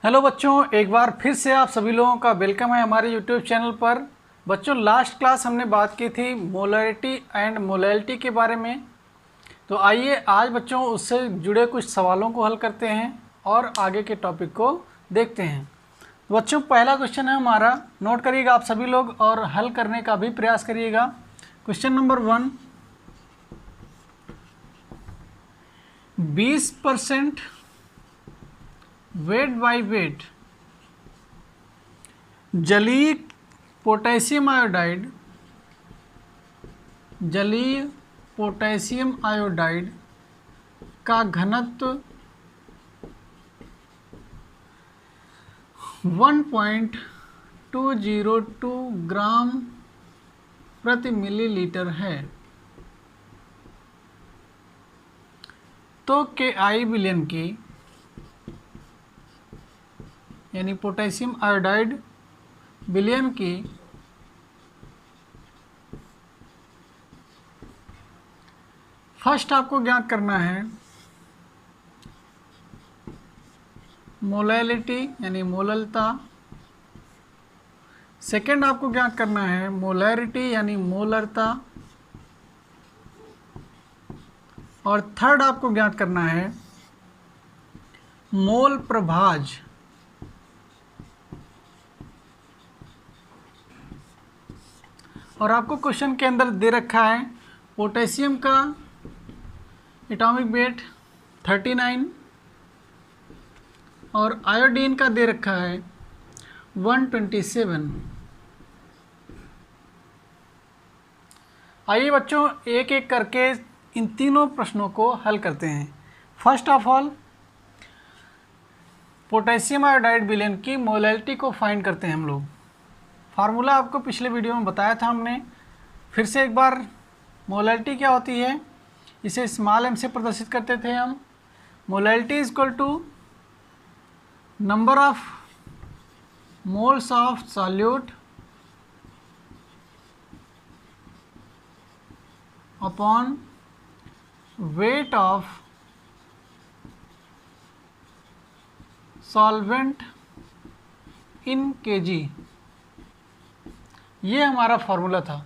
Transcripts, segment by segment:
Hello बच्चों, एक बार फिर से आप सभी लोगों का वेलकम है हमारे यूट्यूब चैनल पर। बच्चों, लास्ट क्लास हमने बात की थी मोलैरिटी एंड मोलैलिटी के बारे में। तो आइए आज बच्चों उससे जुड़े कुछ सवालों को हल करते हैं और आगे के टॉपिक को देखते हैं। बच्चों, पहला क्वेश्चन है हमारा, नोट करिएगा आप सभी लोग और हल करने का भी प्रयास करिएगा। Question number 1, 20% weight by weight जलीय पोटेशियम आयोडाइड का घनत्व 1.202 ग्राम प्रति मिलीलीटर है, तो KI विलयन की यानी पोटेशियम आयोडाइड विलयन की फर्स्ट आपको ज्ञात करना है मोलैलिटी यानी मोललता, सेकंड आपको ज्ञात करना है मोलैरिटी यानी मोलरता, और थर्ड आपको ज्ञात करना है मोल प्रभाज। और आपको क्वेश्चन के अंदर दे रखा है पोटेशियम का एटॉमिक वेट 39 और आयोडीन का दे रखा है 127। आइए बच्चों एक एक करके इन तीनों प्रश्नों को हल करते हैं। First of all potassium iodide विलयन की मोलैलिटी को फाइंड करते हैं हम लोग। फार्मूला आपको पिछले वीडियो में बताया था हमने, फिर से एक बार मोलैलिटी क्या होती है इसे स्मॉल m से प्रदर्शित करते थे हम। Molality is equal to number of moles of solute upon weight of solvent in kg। ये हमारा फॉर्मूला था,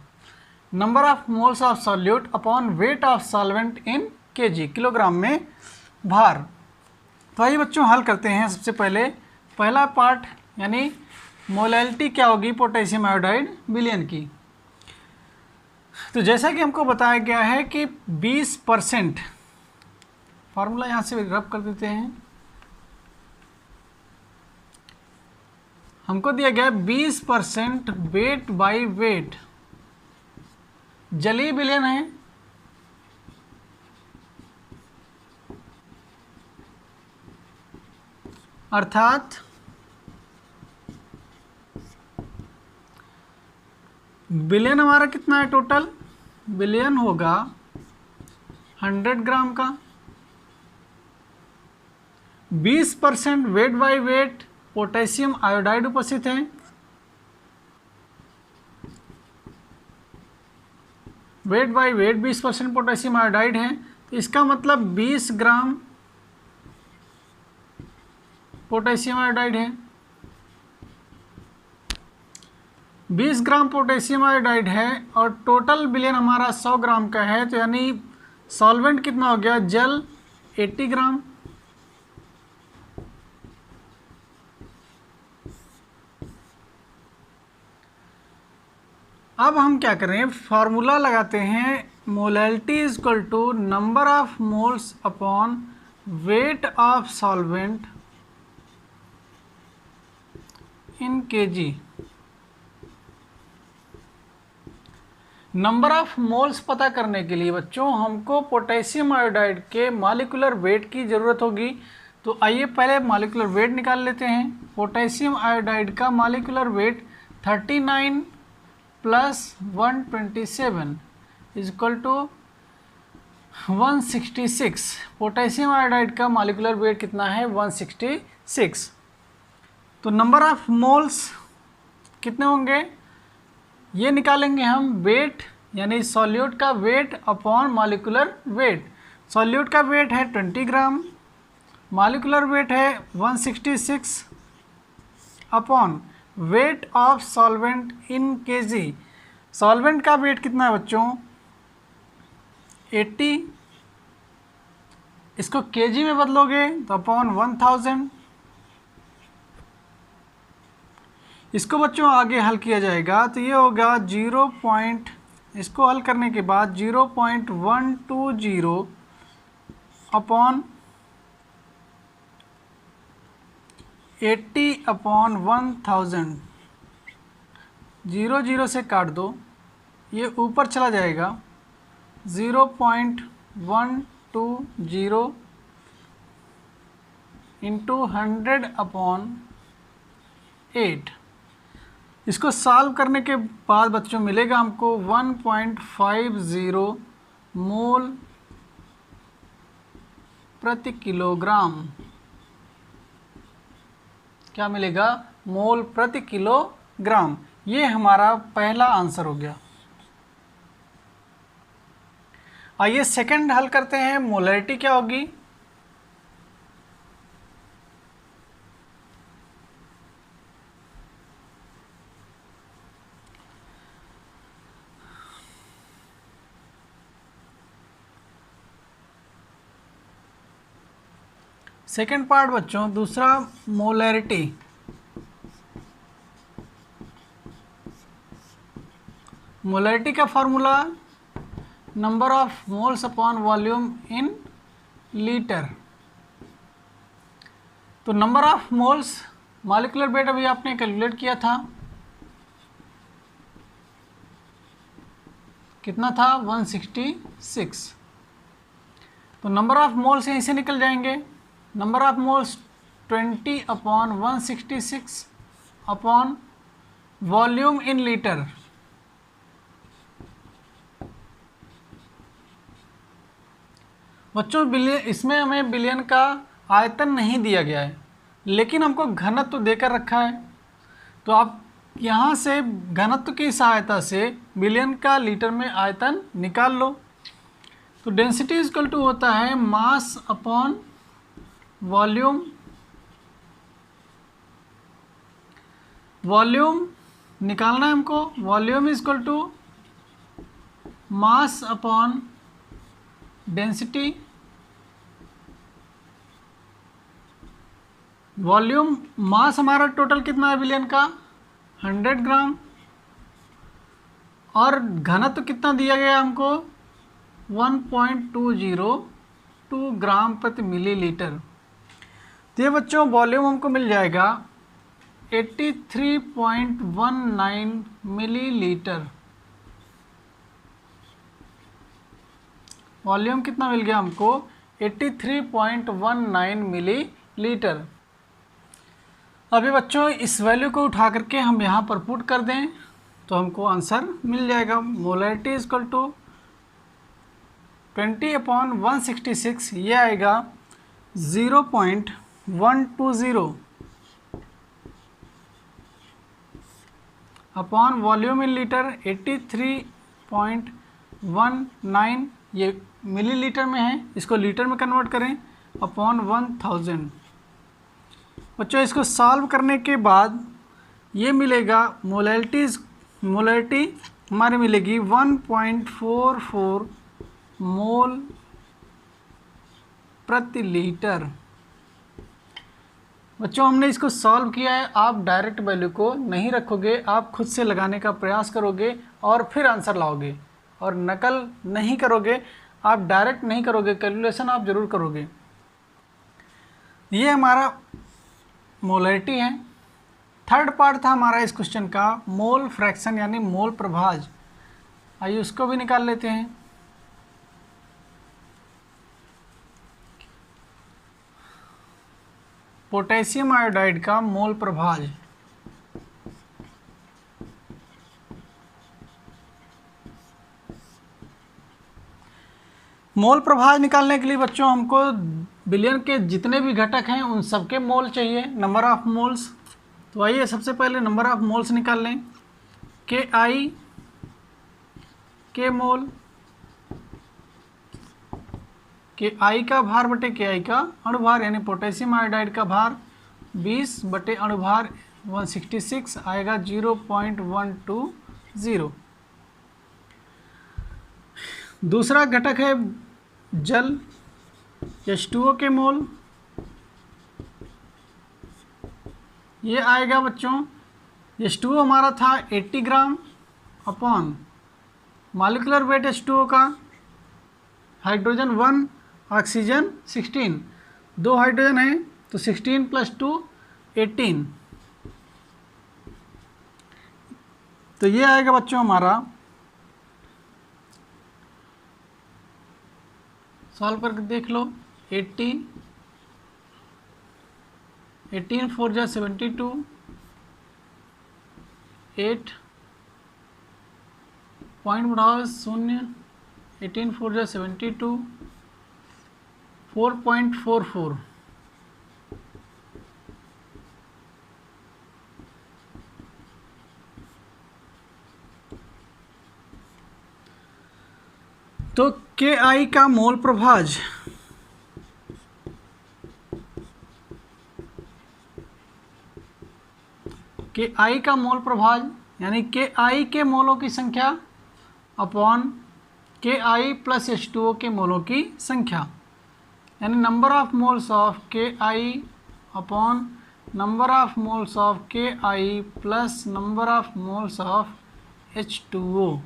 number of moles of solute upon weight of solvent in kg, kilogram में भार। तो आइए बच्चों हल करते हैं। सबसे पहले पहला पार्ट यानी मोलैलिटी क्या होगी पोटेशियम आयोडाइड विलयन की। तो जैसा कि हमको बताया गया है कि 20%, फार्मूला यहाँ से रब कर देते हैं, हमको दिया गया 20% वेट बाय वेट जलीय विलयन है, अर्थात विलयन हमारा कितना है, टोटल विलयन होगा 100 ग्राम का। 20% weight by weight potassium iodide उपस्थित है, weight by weight 20% potassium iodide है, तो इसका मतलब 20 ग्राम पोटेशियम आयोडाइड है। 20 ग्राम पोटेशियम आयोडाइड है और टोटल विलयन हमारा 100 ग्राम का है, तो यानी सॉल्वेंट कितना हो गया, जल 80 ग्राम। अब हम क्या करें, फार्मूला लगाते हैं molality is equal to number of moles upon weight of solvent in kg। Number of moles पता करने के लिए बच्चों हमको पोटेशियम आयोडाइड के मॉलिक्यूलर वेट की ज़रूरत होगी। तो आइए पहले मॉलिक्यूलर वेट निकाल लेते हैं। पोटेशियम आयोडाइड का molecular weight 39 plus 127 is equal to 166। Potassium iodide का मॉलिक्यूलर वेट कितना है, 166। तो नंबर ऑफ मोल्स कितने होंगे, ये निकालेंगे हम वेट यानी सॉल्यूट का weight upon molecular wait. Solute का वेट है 20 ग्राम, मॉलिक्यूलर वेट है 166 upon weight of solvent in KG. Solvent का वेट कितना है बच्चों? 80। इसको केजी में बदलोगे तो अपॉन 1000। इसको बच्चों आगे हल किया जाएगा तो ये होगा 0. इसको हल करने के बाद 0.120 अपॉन 80/1000। 0 से काट दो, ये ऊपर चला जाएगा। 0.120 इंटू 100/8। इसको सॉल्व करने के बाद बच्चों मिलेगा हमको 1.50 मोल प्रति किलोग्राम। क्या मिलेगा? मोल प्रति किलोग्राम। ये हमारा पहला आंसर हो गया। आइए सेकंड हल करते हैं। मोलैरिटी क्या होगी? सेकंड पार्ट बच्चों, दूसरा मोलैरिटी। मोलैरिटी का formula number of moles upon volume in litre. तो number of moles, molecular weight अभी आपने कैलकुलेट किया था, कितना था? 166। तो नंबर ऑफ मोल्स यहीं से निकल जाएंगे। Number of moles 20/166 upon volume in litre. बच्चों बिलियन, इसमें हमें बिलियन का आयतन नहीं दिया गया है, लेकिन हमको घनत्व तो देकर रखा है। तो आप यहाँ से घनत्व की सहायता से बिलियन का लीटर में आयतन निकाल लो। तो डेंसिटी इक्वल टू होता है मास अपॉन वॉल्यूम। वॉल्यूम निकालना है हमको। Volume equal to mass upon density. Volume, mass हमारा टोटल कितना है बिलियन का? 100 ग्राम। और घनत्व कितना दिया गया हमको? 1.202 ग्राम प्रति मिलीलीटर। तो ये बच्चों वॉल्यूम हमको मिल जाएगा 83.19 मिलीलीटर। वॉल्यूम कितना मिल गया हमको? 83.19 मिलीलीटर। अभी बच्चों इस वैल्यू को उठा करके हम यहाँ पर पुट कर दें तो हमको आंसर मिल जाएगा। मोलैरिटी इक्वल टू 20/166, ये आएगा 0.120 अपॉन वॉल्यूम इन लीटर 83.19, ये मिलीलीटर में है, इसको लीटर में कन्वर्ट करें, अपॉन 1000। बच्चों इसको सॉल्व करने के बाद ये मिलेगा मोलैरिटी हमारी मिलेगी 1.44 मोल प्रति लीटर। बच्चों हमने इसको सॉल्व किया है। आप डायरेक्ट वैल्यू को नहीं रखोगे, आप खुद से लगाने का प्रयास करोगे और फिर आंसर लाओगे, और नकल नहीं करोगे। आप डायरेक्ट नहीं करोगे, कैलकुलेशन आप ज़रूर करोगे। ये हमारा मोलैरिटी है। थर्ड पार्ट था हमारा इस क्वेश्चन का मोल फ्रैक्शन यानी मोल प्रभाज। आइए उसको भी निकाल लेते हैं। पोटेशियम आयोडाइड का मोल प्रभाज। मोल प्रभाज निकालने के लिए बच्चों हमको बिलियन के जितने भी घटक हैं उन सबके मोल चाहिए, नंबर ऑफ मोल्स। तो आइए सबसे पहले नंबर ऑफ मोल्स निकाल लें। KI के मोल, KI का भार बटे KI का अणुभार, यानी पोटेशियम आयोडाइड का भार 20 बटे अणुभार 166 आएगा 0.120। दूसरा घटक है जल, H2O के मोल। ये आएगा बच्चों, H2O हमारा था 80 ग्राम अपॉन मॉलिक्यूलर वेट H2O का, हाइड्रोजन 1, ऑक्सीजन 16, 2 हाइड्रोजन है तो 16 + 2 18। तो ये आएगा बच्चों हमारा, सॉल्व करके देख लो, 18 4 जा 72, 8 पॉइंट बढ़ाओ 0, 18 4 जा 72, 4.44। तो Ki का मोल प्रभाज Ki का मोल प्रभाज यानी Ki के मोलों की संख्या अपॉन Ki + H2O के मोलों की संख्या, यानी number of moles of Ki upon number of moles of Ki plus number of moles of H2O।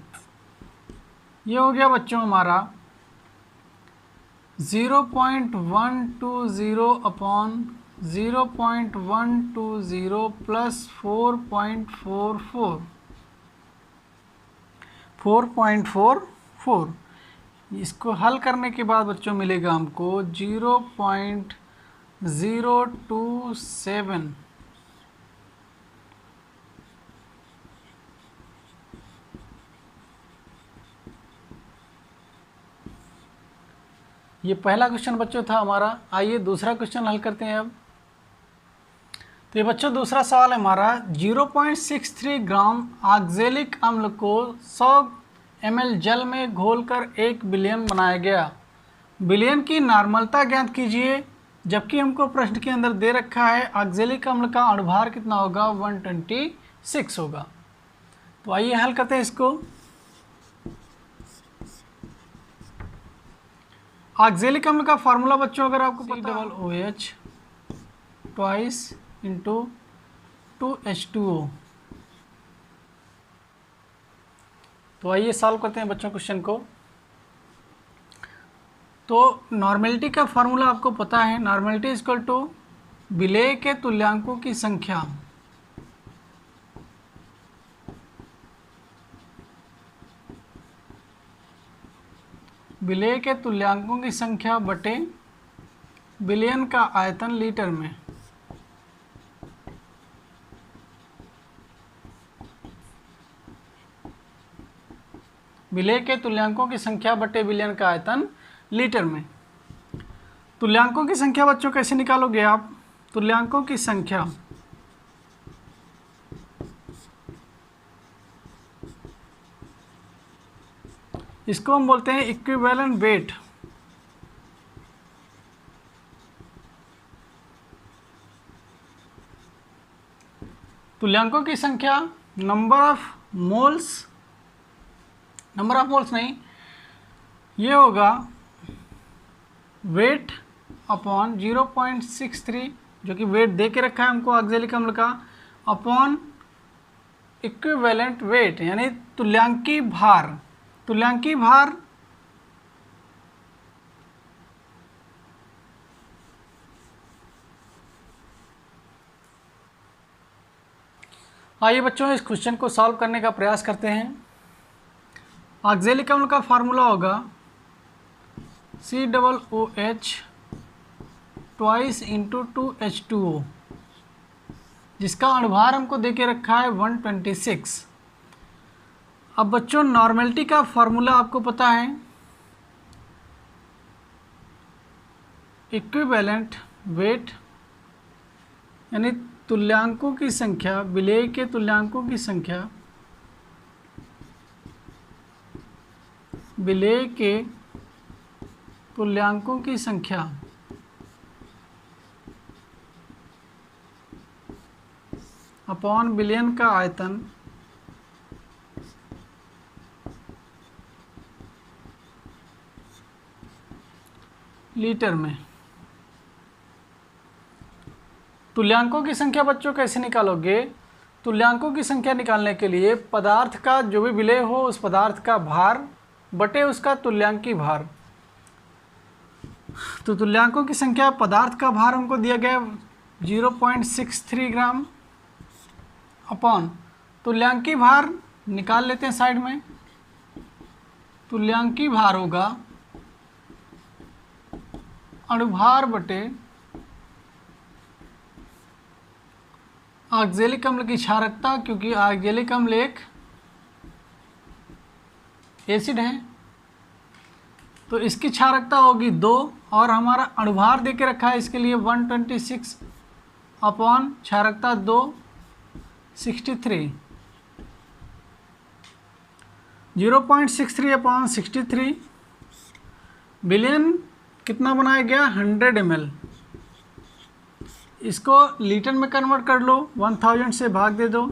ये हो गया बच्चों हमारा 0.120 अपॉन 0.120 प्लस 4.44। इसको हल करने के बाद बच्चों मिलेगा हमको 0.027। ये पहला क्वेश्चन बच्चों था हमारा। आइए दूसरा क्वेश्चन हल करते हैं अब। तो ये बच्चों दूसरा सवाल है हमारा, 0.63 ग्राम ऑक्जेलिक अम्ल को 100 ml जल में घोलकर 1 विलयन बनाया गया। विलयन की नॉर्मलता ज्ञात कीजिए, जबकि हमको प्रश्न के अंदर दे रखा है ऑक्जेलिक अम्ल का अणुभार कितना होगा, 126 होगा। तो आइए हल करते हैं इसको। ऑक्जेलिक अम्ल का फार्मूला बच्चों अगर आपको पता है, COOH ट्वाइस इंटू 2H2O। तो आइए सॉल्व करते हैं बच्चों क्वेश्चन को। तो नॉर्मेलिटी का फार्मूला आपको पता है, नॉर्मेलिटी इक्वल टू विलेय के तुल्यांकों की संख्या विलेय के तुल्यांकों की संख्या बटे विलयन का आयतन लीटर में। विलेय के तुल्यांकों की संख्या बटे विलयन का आयतन लीटर में। तुल्यांकों की संख्या बच्चों कैसे निकालोगे आप? तुल्यांकों की संख्या इसको हम बोलते हैं इक्विवेलेंट वेट। तुल्यांकों की संख्या नंबर ऑफ मोल्स नहीं, ये होगा वेट अपॉन 0.63 जो कि वेट दे के रखा है हमको ऑक्जेलिक अम्ल का, अपॉन इक्विवेलेंट वेट यानी तुल्यांकी भार। तुल्यांकी भार आइए बच्चों इस क्वेश्चन को सॉल्व करने का प्रयास करते हैं। ऑक्जेलिक अम्ल का फार्मूला होगा COOH ट्वाइस इंटू 2H2O, जिसका अणुभार हमको दे के रखा है 126। अब बच्चों नॉर्मेलिटी का फार्मूला आपको पता है, इक्विवेलेंट वेट यानी तुल्यांकों की संख्या, विलेय के तुल्यांकों की संख्या, विलेय के तुल्यांकों की संख्या अपॉन बिलियन का आयतन लीटर में। तुल्यांकों की संख्या बच्चों कैसे निकालोगे? तुल्यांकों की संख्या निकालने के लिए पदार्थ का जो भी विलेय हो उस पदार्थ का भार बटे उसका तुल्यांकी भार। तो तुल्यांकों की संख्या, पदार्थ का भार हमको दिया गया 0.63 ग्राम अपॉन तुल्यांकी भार निकाल लेते हैं साइड में। तुल्यांकी भार होगा अणुभार बटे ऑक्जेलिक अम्ल की क्षारकता, क्योंकि ऑक्जेलिक अम्ल एक एसिड है तो इसकी क्षारकता होगी 2 और हमारा अणुभार दे के रखा है इसके लिए 126 अपॉन क्षारकता 2 63। 0.63 अपॉन 63 बिलियन कितना बनाया गया 100 ml। इसको लीटर में कन्वर्ट कर लो, 1000 से भाग दे दो,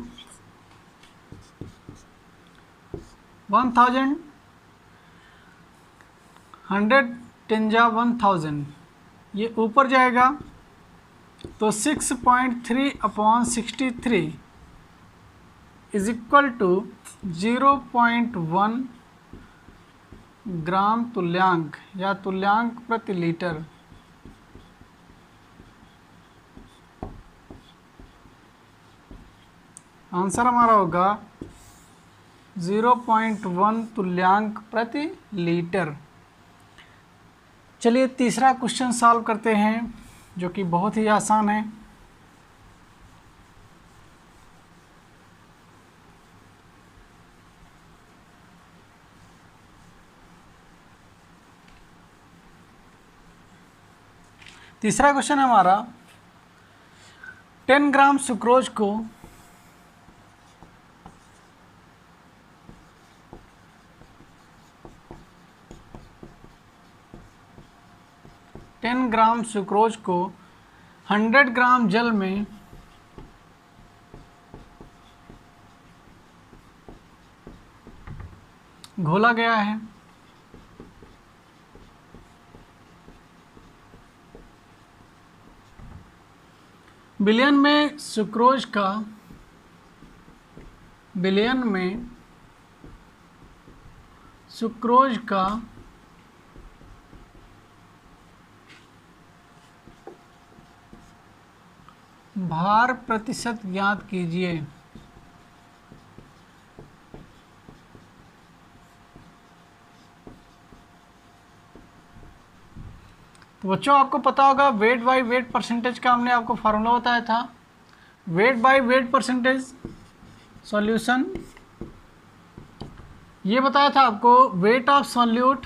1000 100 10 जा 1000, ये ऊपर जाएगा तो 6.3 अपॉन 63 इज इक्वल टू 0.1 ग्राम तुल्यांक या तुल्यांक प्रति लीटर। आंसर हमारा होगा 0.1 तुल्यांक प्रति लीटर। चलिए तीसरा क्वेश्चन सॉल्व करते हैं जो कि बहुत ही आसान है। तीसरा क्वेश्चन है हमारा 10 ग्राम सुक्रोज को 10 ग्राम सुक्रोज को 100 ग्राम जल में घोला गया है। बिलियन में सुक्रोज का भार प्रतिशत ज्ञात कीजिए। तो बच्चों आपको पता होगा वेट बाय वेट परसेंटेज का हमने आपको फार्मूला बताया था। Weight by weight percentage solution, ये बताया था आपको weight of solute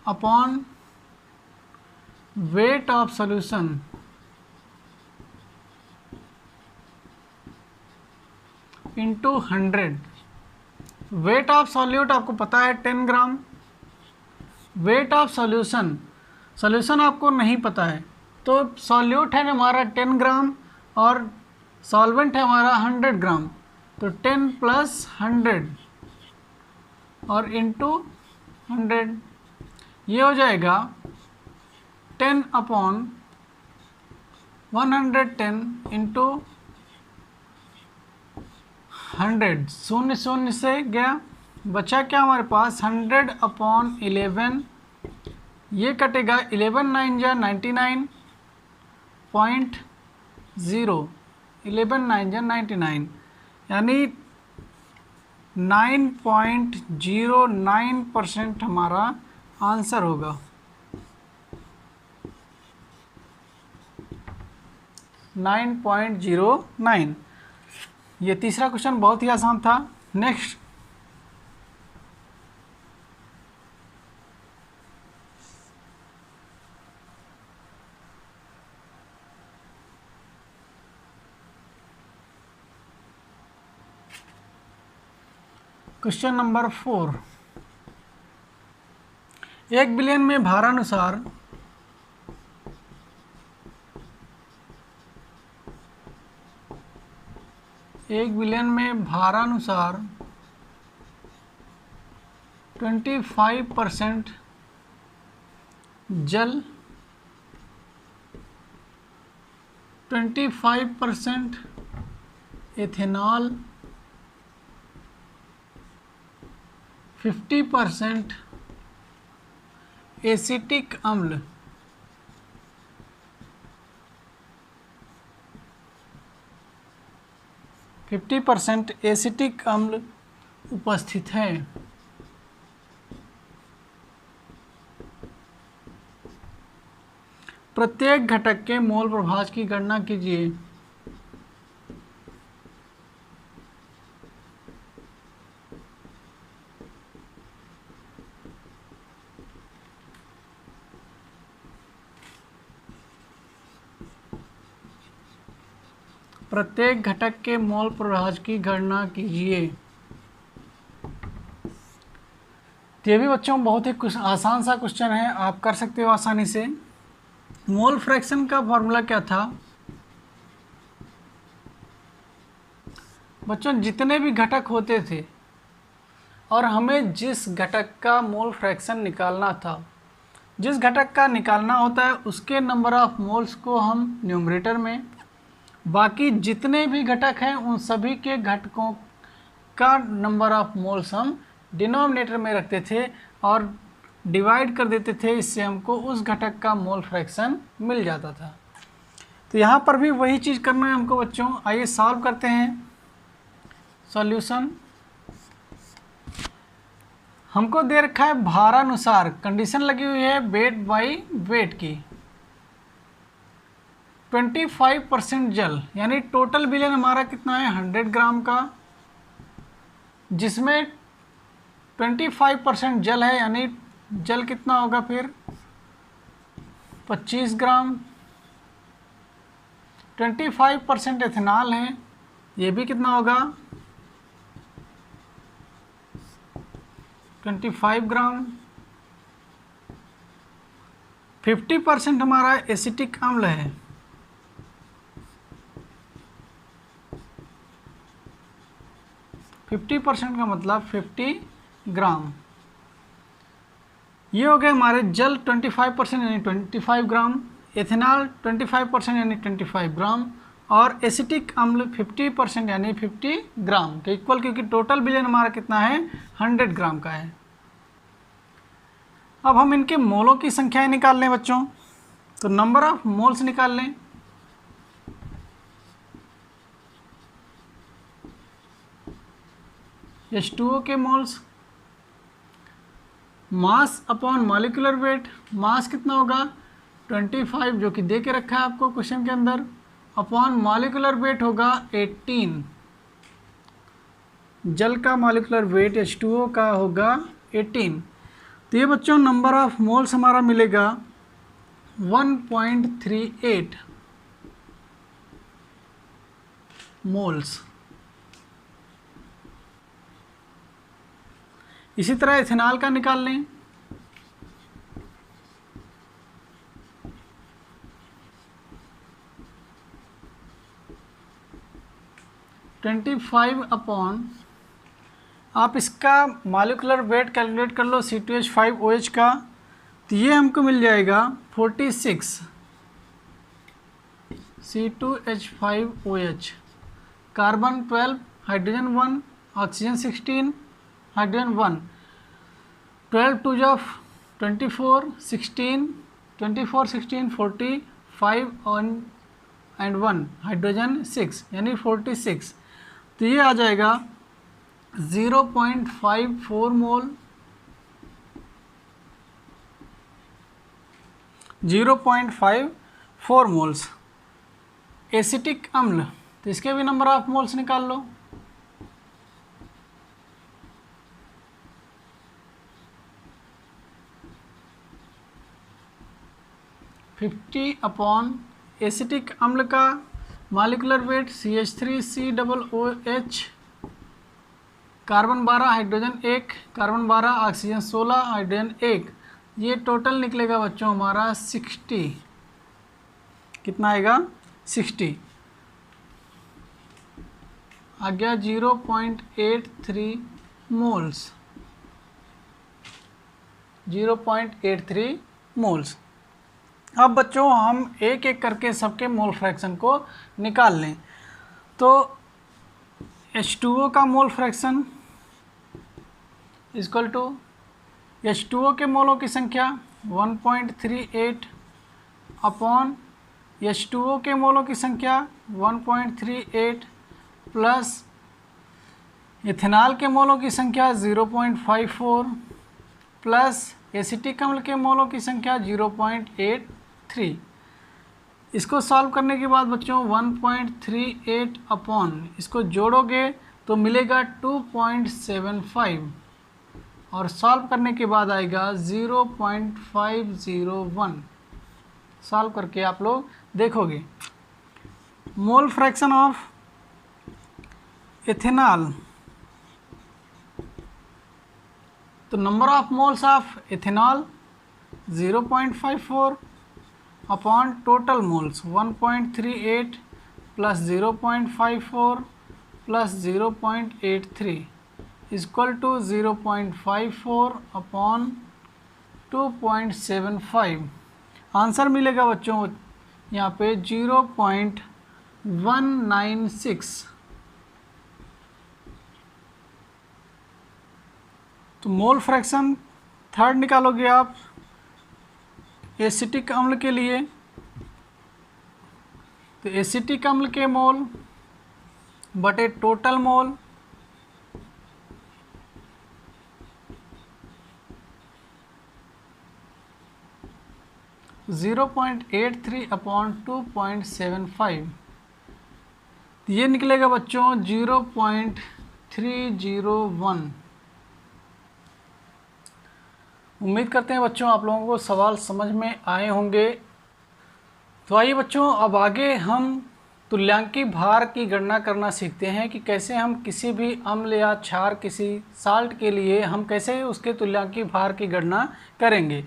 upon weight of solution into 100। Weight of solute आपको पता है 10 ग्राम, वेट ऑफ सॉल्यूशन आपको नहीं पता है। तो सॉल्यूट है हमारा 10 ग्राम और सॉल्वेंट है हमारा 100 ग्राम, तो 10 प्लस 100 और इंटू 100, ये हो जाएगा 10 अपॉन 110 इंटू 100। शून्य शून्य से गया, बचा क्या हमारे पास 100 अपॉन 11, ये कटेगा 11 9 जा 99.0, 11 9 जा 99, यानी 9.09% हमारा आंसर होगा। 9.09। ये तीसरा क्वेश्चन बहुत ही आसान था। Next question number 4। 1 बिलियन में भारानुसार 1 विलयन में भारानुसार 25% जल, 25% एथेनॉल, 50% एसिटिक अम्ल, 50% एसिटिक अम्ल उपस्थित है। प्रत्येक घटक के मोल प्रभाज की गणना कीजिए। प्रत्येक घटक के मोल प्रभाज की गणना कीजिए। तो ये भी बच्चों बहुत ही आसान सा क्वेश्चन है, आप कर सकते हो आसानी से। मोल फ्रैक्शन का फॉर्मूला क्या था बच्चों? जितने भी घटक होते थे और हमें जिस घटक का मोल फ्रैक्शन निकालना था, जिस घटक का निकालना होता है उसके नंबर ऑफ मोल्स को हम न्यूमरेटर में, बाकी जितने भी घटक हैं उन सभी के घटकों का नंबर ऑफ मोल्स हम डिनोमिनेटर में रखते थे और डिवाइड कर देते थे। इससे हमको उस घटक का मोल फ्रैक्शन मिल जाता था। तो यहाँ पर भी वही चीज़ करना है हमको बच्चों। आइए सॉल्व करते हैं। सॉल्यूशन हमको दे रखा है भारानुसार, कंडीशन लगी हुई है वेट बाई वेट की। 25% जल, यानी टोटल विलयन हमारा कितना है 100 ग्राम का, जिसमें 25% जल है, यानी जल कितना होगा फिर 25 ग्राम। 25% एथेनॉल है, ये भी कितना होगा 25 ग्राम। 50% हमारा एसिटिक अम्ल है, %50 का मतलब 50 ग्राम। ये हो गए हमारे जल 25% यानी 25 ग्राम, एथेनॉल 25% यानी 25 ग्राम और एसिटिक अम्ल 50% यानी 50 ग्राम के इक्वल, क्योंकि टोटल विलयन हमारा कितना है 100 ग्राम का है। अब हम इनके मोलों की संख्याएं निकाल लें बच्चों। तो नंबर ऑफ मोल्स निकाल लें। H2O के moles, mass upon molecular weight, mass कितना होगा 25 जो कि दे के रखा है आपको क्वेश्चन के अंदर, अपॉन मॉलिक्यूलर वेट होगा 18। जल का मॉलिक्यूलर वेट H2O का होगा 18। तो ये बच्चों नंबर ऑफ मोल्स हमारा मिलेगा 1.38 मोल्स। इसी तरह इथेनॉल का निकाल लें। (25) अपॉन, आप इसका मॉलिक्यूलर वेट कैलकुलेट कर लो C2H5OH का, तो ये हमको मिल जाएगा 46 C2H5OH, carbon 12, hydrogen 1, oxygen 16, hydrogen 1, 12 2 24, 16, 24 16 45 and 1, hydrogen 6 यानी 46। तो ये आ जाएगा 0.54 मोल, 0.54 मोल्स। एसिटिक अम्ल, तो इसके भी नंबर ऑफ मोल्स निकाल लो। (50) अपॉन एसिटिक अम्ल का molecular wait CH3COOH, carbon 12, hydrogen 1, carbon 12, oxygen 16, hydrogen 1, ये टोटल निकलेगा बच्चों हमारा 60। कितना आएगा 60। आ गया 0.83 मोल्स, 0.83 मोल्स। अब बच्चों हम एक एक करके सबके मोल फ्रैक्शन को निकाल लें। तो H2O का mole fraction equal to H2O के मोलों की संख्या 1.38 अपॉन H2O के मोलों की संख्या 1.38 प्लस इथेनॉल के मोलों की संख्या 0.54 प्लस एसिटिक अम्ल के मोलों की संख्या 0.83। इसको सॉल्व करने के बाद बच्चों 1.38 अपॉन इसको जोड़ोगे तो मिलेगा 2.75 और सॉल्व करने के बाद आएगा 0.501। सॉल्व करके आप लोग देखोगे मोल फ्रैक्शन ऑफ इथेनॉल। तो number of moles of ethanol 0.54 upon total moles 1.38 plus 0.54 plus 0.83 equal to 0.54 upon 2.75। Answer मिलेगा बच्चों यहाँ पे 0.196। तो मोल फ्रैक्शन थर्ड निकालोगे आप एसिटिक अम्ल के लिए। तो एसिटिक अम्ल के मोल बटे टोटल मोल 0.83 अपॉन 2.75, ये निकलेगा बच्चों 0.301। उम्मीद करते हैं बच्चों आप लोगों को सवाल समझ में आए होंगे। तो आइए बच्चों अब आगे हम तुल्यांकी भार की गणना करना सीखते हैं कि कैसे हम किसी भी अम्ल या क्षार किसी साल्ट के लिए हम कैसे उसके तुल्यांकी भार की गणना करेंगे।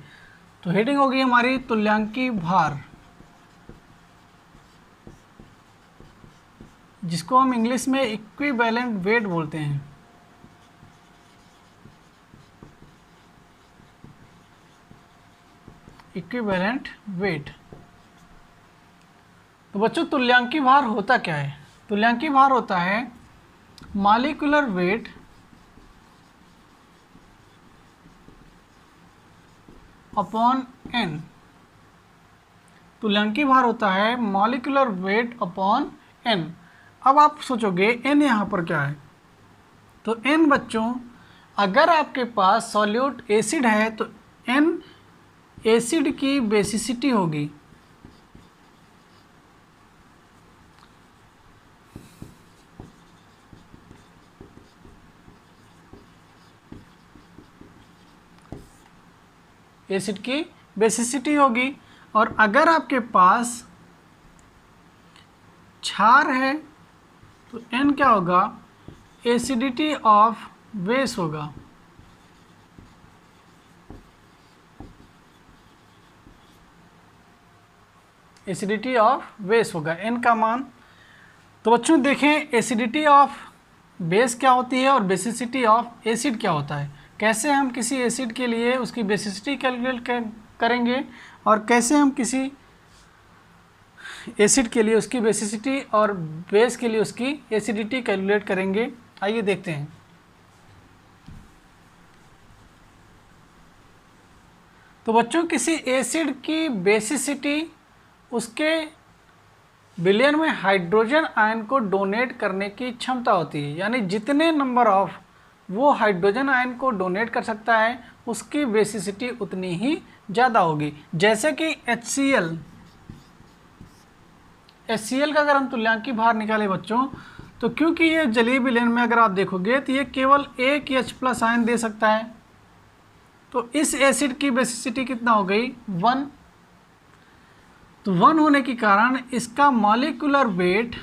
तो हेडिंग होगी हमारी तुल्यांकी भार, जिसको हम इंग्लिश में इक्विवेलेंट वेट बोलते हैं। Equivalent weight. तो बच्चों तुल्यांकी भार होता क्या है? तुल्यांकी भार होता है मॉलिक्यूलर वेट अपॉन एन। तुल्यांकी भार होता है मॉलिक्यूलर वेट अपॉन एन। अब आप सोचोगे एन यहाँ पर क्या है? तो एन बच्चों अगर आपके पास सॉल्यूट एसिड है तो एन एसिड की बेसिसिटी होगी। एसिड की बेसिसिटी होगी। और अगर आपके पास क्षार है तो एन क्या होगा? एसिडिटी ऑफ बेस होगा। एसिडिटी ऑफ बेस होगा एन का मान। तो बच्चों देखें एसिडिटी ऑफ बेस क्या होती है और बेसिसिटी ऑफ एसिड क्या होता है। कैसे हम किसी एसिड के लिए उसकी बेसिसिटी कैलकुलेट करेंगे और कैसे हम किसी एसिड के लिए उसकी बेसिसिटी और बेस के लिए उसकी एसिडिटी कैलकुलेट करेंगे। आइए देखते हैं। तो बच्चों किसी एसिड की बेसिसिटी उसके विलयन में हाइड्रोजन आयन को डोनेट करने की क्षमता होती है, यानी जितने नंबर ऑफ वो हाइड्रोजन आयन को डोनेट कर सकता है उसकी बेसिसिटी उतनी ही ज़्यादा होगी। जैसे कि HCl का अगर हम तुल्यांकी भार निकालें बच्चों तो क्योंकि ये जलीय विलयन में अगर आप देखोगे तो ये केवल एक H+ आयन दे सकता है, तो इस एसिड की बेसिसिटी कितना हो गई? 1। तो 1 होने के कारण इसका मॉलिक्यूलर वेट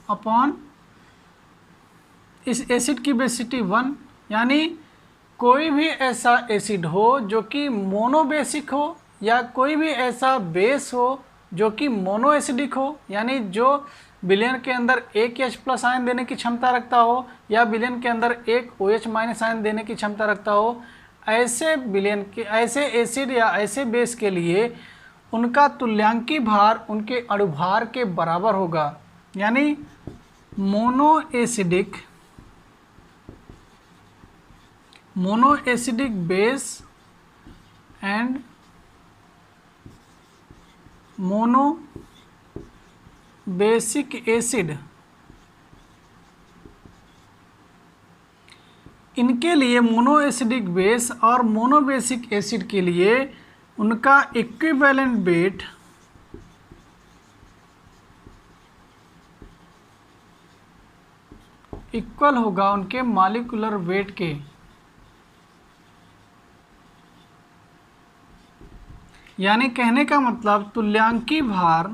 अपॉन इस एसिड की बेसिसिटी 1, यानी कोई भी ऐसा एसिड हो जो कि मोनोबेसिक हो या कोई भी ऐसा बेस हो जो कि मोनो एसिडिक हो, यानी जो विलयन के अंदर एक H+ आयन देने की क्षमता रखता हो या विलयन के अंदर एक OH- आयन देने की क्षमता रखता हो, ऐसे विलयन के, ऐसे एसिड या ऐसे बेस के लिए उनका तुल्यांकी भार उनके अणुभार के बराबर होगा। यानी mono acidic base and mono basic acid, इनके लिए मोनो एसिडिक बेस और मोनो बेसिक एसिड के लिए उनका इक्विवेलेंट वेट इक्वल होगा उनके मॉलिक्यूलर वेट के। यानी कहने का मतलब तुल्यांकी भार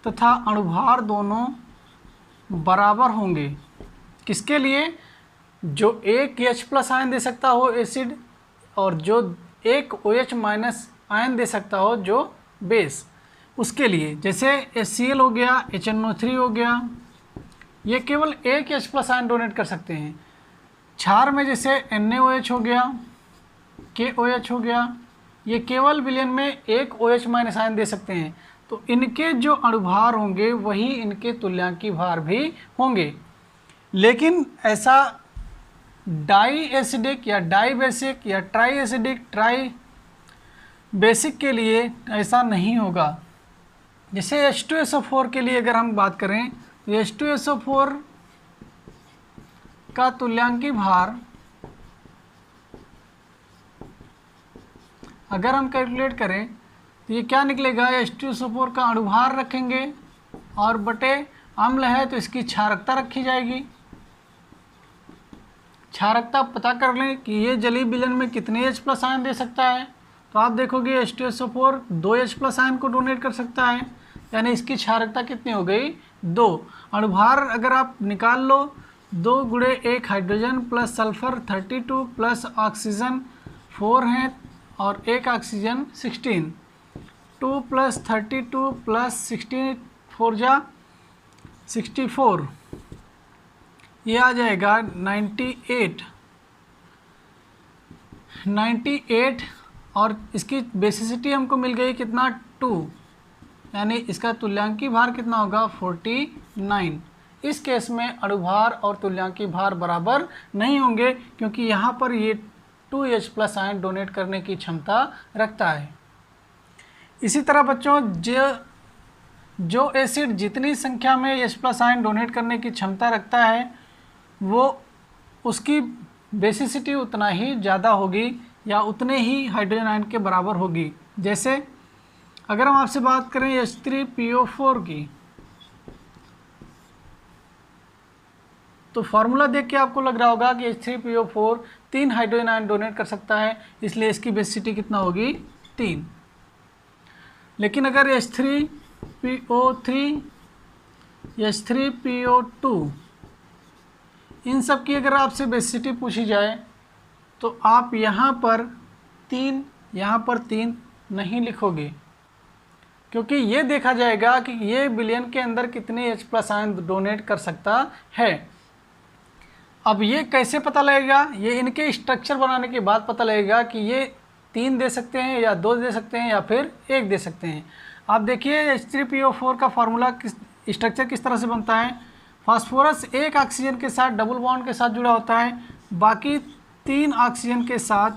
तथा अणुभार दोनों बराबर होंगे। किसके लिए? जो एक H+ आयन दे सकता हो एसिड और जो एक OH- आयन दे सकता हो जो बेस, उसके लिए। जैसे HCl हो गया, HNO3 हो गया, ये केवल एक H+ आयन डोनेट कर सकते हैं। क्षार में जैसे NaOH हो गया, KOH हो गया, ये केवल विलयन में एक OH- आयन दे सकते हैं। तो इनके जो अणुभार होंगे वही इनके तुल्यांकी भार भी होंगे। लेकिन ऐसा डाई एसिडिक या डाई बेसिक या ट्राई एसिडिक ट्राई बेसिक के लिए ऐसा नहीं होगा। जैसे H2SO4 के लिए अगर हम बात करें तो H2SO4 का तुल्यांकी भार अगर हम कैलकुलेट करें तो ये क्या निकलेगा, H2SO4 का अणुभार रखेंगे और बटे अम्ल है तो इसकी क्षारकता रखी जाएगी। क्षारकता पता कर लें कि ये जलीय विलयन में कितने H+ आयन दे सकता है। तो आप देखोगे H2SO4 2 H+ आयन को डोनेट कर सकता है, यानी इसकी क्षारकता कितनी हो गई, 2। अणुभार अगर आप निकाल लो, 2 गुणे 1 hydrogen plus sulphur 32 plus oxygen 4 हैं और 1 ऑक्सीजन 16, 2 प्लस 32 प्लस 16 4 जा 64, ये आ जाएगा 98 और इसकी बेसिसिटी हमको मिल गई कितना, 2, यानी इसका तुल्यांकी भार कितना होगा, 49। इस केस में अणुभार और तुल्यांकी भार बराबर नहीं होंगे क्योंकि यहाँ पर ये 2 H+ आयन डोनेट करने की क्षमता रखता है। इसी तरह बच्चों जो एसिड जितनी संख्या में H+ आयन डोनेट करने की क्षमता रखता है वो उसकी बेसिसिटी उतना ही ज़्यादा होगी या उतने ही हाइड्रोजन आयन के बराबर होगी। जैसे अगर हम आपसे बात करें H3PO4 की, तो फार्मूला देख के आपको लग रहा होगा कि H3PO4 3 हाइड्रोजन आयन डोनेट कर सकता है, इसलिए इसकी बेसिसिटी कितना होगी, 3। लेकिन अगर H3PO3, H3PO2 इन सब की अगर आपसे बेसिसिटी पूछी जाए तो आप यहाँ पर 3 नहीं लिखोगे क्योंकि ये देखा जाएगा कि ये विलयन के अंदर कितने H+ आयन डोनेट कर सकता है। अब ये कैसे पता लगेगा, ये इनके स्ट्रक्चर बनाने के बाद पता लगेगा कि ये 3 दे सकते हैं या 2 दे सकते हैं या फिर 1 दे सकते हैं। आप देखिए H3PO4 का फार्मूला स्ट्रक्चर किस तरह से बनता है। फास्फोरस एक ऑक्सीजन के साथ डबल बॉन्ड के साथ जुड़ा होता है, बाकी 3 ऑक्सीजन के साथ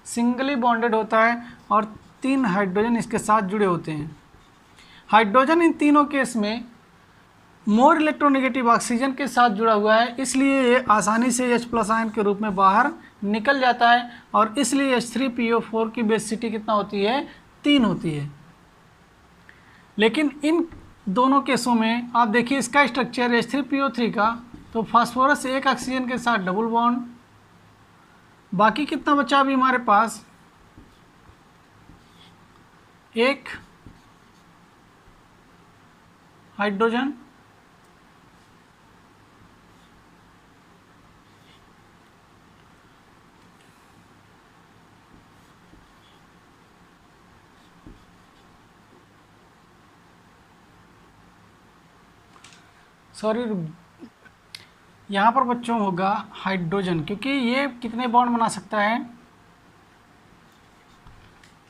सिंगली बॉन्डेड होता है और 3 हाइड्रोजन इसके साथ जुड़े होते हैं। हाइड्रोजन इन तीनों केस में मोर इलेक्ट्रोनेगेटिव ऑक्सीजन के साथ जुड़ा हुआ है, इसलिए ये आसानी से H+ आयन के रूप में बाहर निकल जाता है और इसलिए H3PO4 की बेसिसिटी कितना होती है, 3 होती है। लेकिन इन दोनों केसों में आप देखिए इसका स्ट्रक्चर H3PO3 का, तो फास्फोरस एक ऑक्सीजन के साथ डबल बॉन्ड, बाकी कितना बचा अभी हमारे पास, एक हाइड्रोजन सॉरी, यहाँ पर बच्चों होगा हाइड्रोजन, क्योंकि ये कितने बॉन्ड बना सकता है,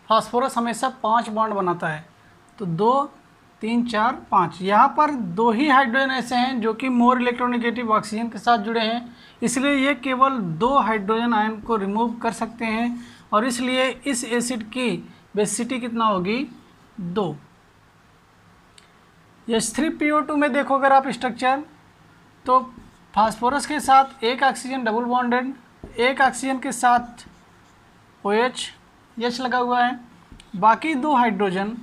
फास्फोरस हमेशा 5 बॉन्ड बनाता है, तो 2 3 4 5। यहाँ पर 2 ही हाइड्रोजन ऐसे हैं जो कि मोर इलेक्ट्रोनेगेटिव ऑक्सीजन के साथ जुड़े हैं, इसलिए ये केवल 2 हाइड्रोजन आयन को रिमूव कर सकते हैं, और इसलिए इस एसिड की बेसिसिटी कितना होगी, 2। H3PO2 में देखो अगर आप स्ट्रक्चर, तो फास्फोरस के साथ एक ऑक्सीजन डबल बॉन्डेड, एक ऑक्सीजन के साथ OH लगा हुआ है, बाकी 2 हाइड्रोजन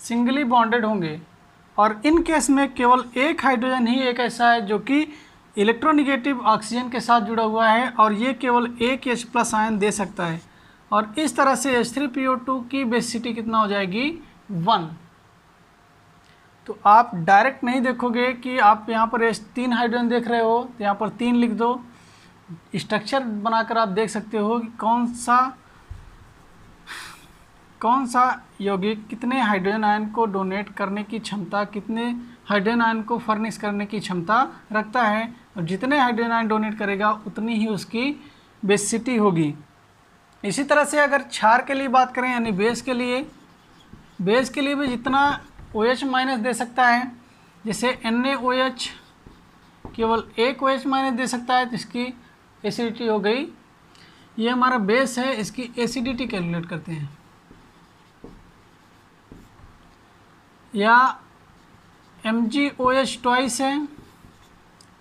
सिंगली बॉन्डेड होंगे, और इन केस में केवल एक हाइड्रोजन ही एक ऐसा है जो कि इलेक्ट्रोनिगेटिव ऑक्सीजन के साथ जुड़ा हुआ है, और ये केवल एक H+ आयन दे सकता है, और इस तरह से H3PO2 की बेसिसिटी कितना हो जाएगी, 1। तो आप डायरेक्ट नहीं देखोगे कि आप यहाँ पर 3 हाइड्रोजन देख रहे हो तो यहाँ पर 3 लिख दो, स्ट्रक्चर बनाकर आप देख सकते हो कि कौन सा यौगिक कितने हाइड्रोजन आयन को डोनेट करने की क्षमता, कितने हाइड्रोजन आयन को फर्निश करने की क्षमता रखता है, और जितने हाइड्रोजन आयन डोनेट करेगा उतनी ही उसकी बेसिसिटी होगी। इसी तरह से अगर क्षार के लिए बात करें, यानी बेस के लिए भी जितना OH- दे सकता है, जैसे NaOH केवल एक OH- दे सकता है, तो इसकी एसिडिटी हो गई, ये हमारा बेस है, इसकी एसिडिटी कैलकुलेट करते हैं। या MgOH ट्वाइस है,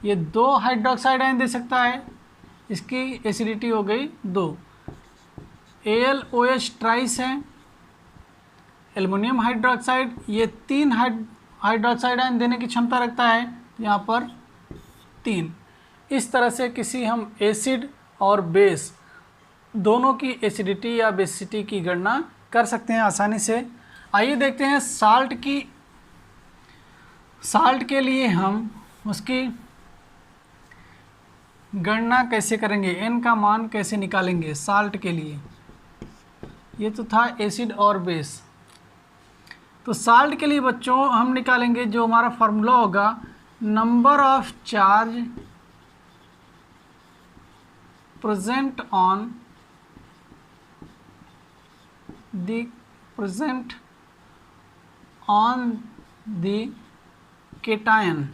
ये 2 हाइड्रोक्साइड आयन दे सकता है, इसकी एसिडिटी हो गई 2। AlOH ट्राइस है, एल्युमिनियम हाइड्रोक्साइड, ये 3 हाइड्रोक्साइड आयन देने की क्षमता रखता है, यहाँ पर 3। इस तरह से किसी हम एसिड और बेस दोनों की एसिडिटी या बेसिसिटी की गणना कर सकते हैं आसानी से। आइए देखते हैं साल्ट के लिए हम उसकी गणना कैसे करेंगे, n का मान कैसे निकालेंगे साल्ट के लिए। ये तो था एसिड और बेस। तो साल्ट के लिए बच्चों हम निकालेंगे, जो हमारा फार्मूला होगा, number of charge present on the cation.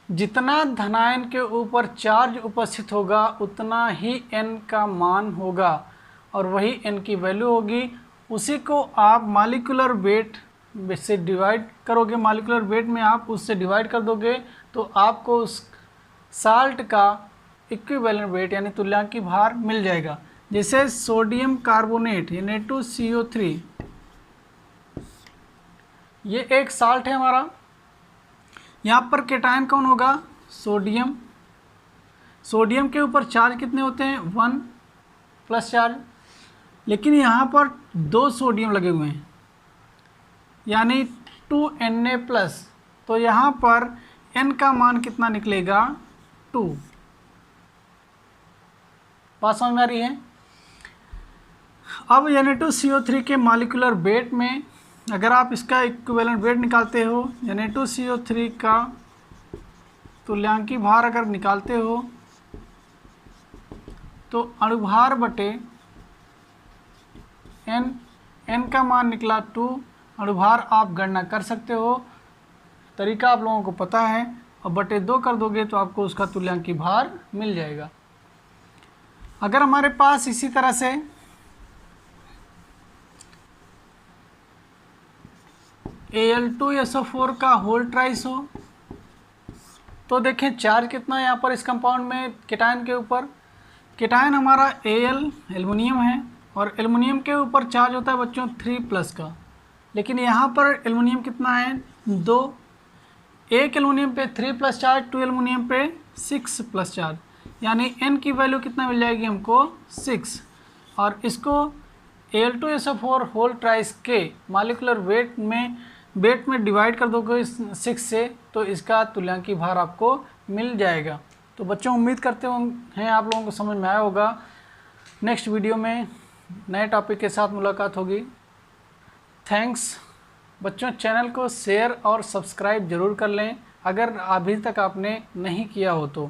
जितना धनायन के ऊपर चार्ज उपस्थित होगा उतना ही n का मान होगा, और वही n की वैल्यू होगी। उसी को आप मॉलिक्यूलर वेट से डिवाइड करोगे, मॉलिक्यूलर वेट में आप उससे डिवाइड कर दोगे, तो आपको उस साल्ट का इक्विवेलेंट वेट यानी तुल्यांकी भार मिल जाएगा। जैसे सोडियम कार्बोनेट Na2CO3, ये एक साल्ट है हमारा। यहाँ पर केटायन कौन होगा, सोडियम। सोडियम के ऊपर चार्ज कितने होते हैं, 1+ चार्ज, लेकिन यहाँ पर 2 सोडियम लगे हुए हैं, यानी 2Na+, तो यहाँ पर n का मान कितना निकलेगा, 2। बात समझ में आ रही है। अब Na2CO3 के मॉलिक्यूलर वेट में अगर आप इसका इक्विवेलेंट वेट निकालते हो, Na2CO3 का तुल्यांकी भार अगर निकालते हो, तो अणुभार बटे n का मान निकला 2। अणुभार आप गणना कर सकते हो, तरीका आप लोगों को पता है, और बटे 2 कर दोगे तो आपको उसका तुल्यांकी भार मिल जाएगा। अगर हमारे पास इसी तरह से Al2SO4 का होल ट्राइस हो, तो देखें चार्ज कितना है यहाँ पर इस कंपाउंड में केटायन के ऊपर। केटायन हमारा Al एल्युमिनियम है, और एल्युमिनियम के ऊपर चार्ज होता है बच्चों 3+ का, लेकिन यहाँ पर एल्युमिनियम कितना है, 2। एक एल्युमिनियम पे 3+ चार्ज, 2 एल्युमिनियम पे 6+ चार्ज, यानी n की वैल्यू कितना मिल जाएगी हमको, 6। और इसको Al2SO4 होल ट्राइस के मॉलिक्यूलर वेट में डिवाइड कर दोगे 6 से, तो इसका तुल्यांकी भार आपको मिल जाएगा। तो बच्चों उम्मीद करते हैं आप लोगों को समझ में आया होगा। नेक्स्ट वीडियो में नए टॉपिक के साथ मुलाकात होगी। थैंक्स। बच्चों चैनल को शेयर और सब्सक्राइब जरूर कर लें अगर अभी तक आपने नहीं किया हो तो।